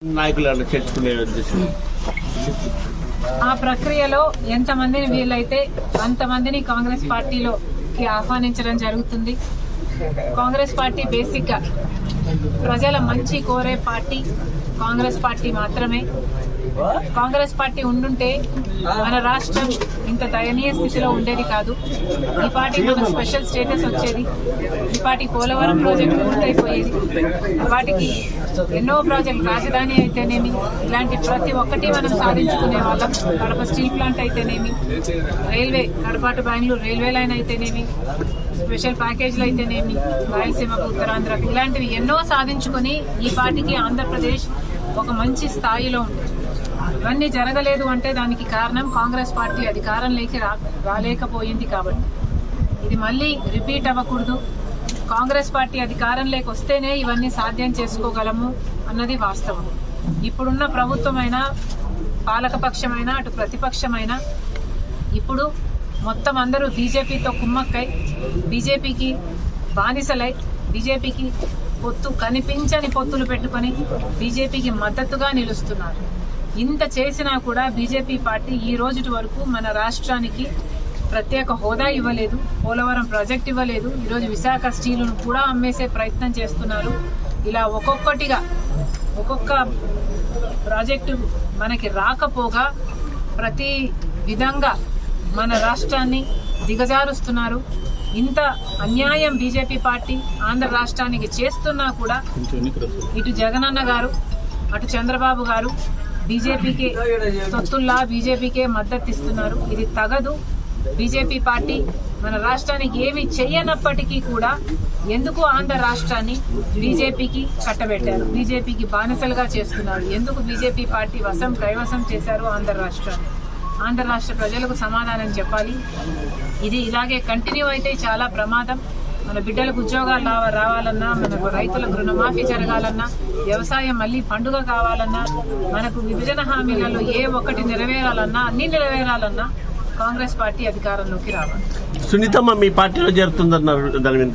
నాయకులను చేర్చుకునే ఉద్దేశం. ఆ ప్రక్రియలో ఎంతమందిని వీలైతే అంతమందిని కాంగ్రెస్ పార్టీలోకి ఆహ్వానించడం జరుగుతుంది. కాంగ్రెస్ పార్టీ బేసిక్ గా ప్రజల మంచి కోరే పార్టీ కాంగ్రెస్ పార్టీ మాత్రమే. కాంగ్రెస్ పార్టీ ఉండుంటే మన రాష్ట్రం ఇంత దయనీయ స్థితిలో ఉండేది కాదు. ఈ పార్టీ మనకు స్పెషల్ స్టేటస్ వచ్చేది. ఈ పార్టీ పోలవరం ప్రాజెక్టు పూర్తయిపోయేది. వాటికి ఎన్నో ప్రాజెక్టులు, రాజధాని అయితేనేమి, ఇలాంటి ప్రతి ఒక్కటి మనం సాధించుకునే వాళ్ళం. కడప స్టీల్ ప్లాంట్ అయితేనేమి, railway Kadapa to Bengaluru railway line అయితేనేమి, స్పెషల్ ప్యాకేజీలు అయితేనేమి, రాయలసీమకు ఉత్తరాంధ్రకు, ఇలాంటివి ఎన్నో సాధించుకుని ఈ పార్టీకి ఆంధ్రప్రదేశ్ ఒక మంచి స్థాయిలో ఉంది. ఇవన్నీ జరగలేదు అంటే దానికి కారణం కాంగ్రెస్ పార్టీ అధికారంలోకి రాలేకపోయింది. కాబట్టి ఇది మళ్ళీ రిపీట్ అవ్వకూడదు. కాంగ్రెస్ పార్టీ అధికారంలోకి వస్తేనే ఇవన్నీ సాధ్యం చేసుకోగలము అన్నది వాస్తవం. ఇప్పుడున్న ప్రభుత్వమైనా, పాలకపక్షమైనా, అటు ప్రతిపక్షమైనా ఇప్పుడు మొత్తం అందరూ బీజేపీతో కుమ్మక్కై, బీజేపీకి బానిసలై, బీజేపీకి కనిపించని పొత్తులు పెట్టుకొని బీజేపీకి మద్దతుగా నిలుస్తున్నారు. ఇంత చేసినా కూడా బీజేపీ పార్టీ ఈ రోజు వరకు మన రాష్ట్రానికి ప్రత్యేక హోదా ఇవ్వలేదు, పోలవరం ప్రాజెక్ట్ ఇవ్వలేదు. ఈరోజు విశాఖ స్టీలును కూడా అమ్మేసే ప్రయత్నం చేస్తున్నారు. ఇలా ఒక్కొక్క ప్రాజెక్టు మనకి రాకపోగా ప్రతి విధంగా మన రాష్ట్రాన్ని దిగజారుస్తున్నారు. ఇంత అన్యాయం బీజేపీ పార్టీ ఆంధ్ర రాష్ట్రానికి చేస్తున్నా కూడా ఇటు జగనన్న గారు, అటు చంద్రబాబు గారు బీజేపీకి తొత్తుల్లా బీజేపీకే మద్దతు ఇస్తున్నారు. ఇది తగదు. బీజేపీ పార్టీ మన రాష్ట్రానికి ఏమి చెయ్యనప్పటికీ కూడా ఎందుకు ఆంధ్ర రాష్ట్రాన్ని బీజేపీకి కట్టబెట్టారు, బీజేపీకి బానిసలుగా చేస్తున్నారు, ఎందుకు బీజేపీ పార్టీ కైవసం చేశారు ఆంధ్ర రాష్ట్రాన్ని? ఆంధ్ర రాష్ట్ర ప్రజలకు సమాధానం చెప్పాలి. ఇది ఇలాగే కంటిన్యూ అయితే చాలా ప్రమాదం. మన బిడ్డలకు ఉద్యోగాలు రావాలన్నా, మనకు రైతులకు రుణమాఫీ జరగాలన్నా, వ్యవసాయం మళ్ళీ పండుగ కావాలన్నా, మనకు విభజన హామీలలో ఏ ఒక్కటి నెరవేరాలన్నా, అన్ని నెరవేరాలన్నా కాంగ్రెస్ పార్టీ అధికారంలోకి రావాలి. సునీతమ్మ మీ పార్టీలో చేరుతుందన్నారు, దాని మీద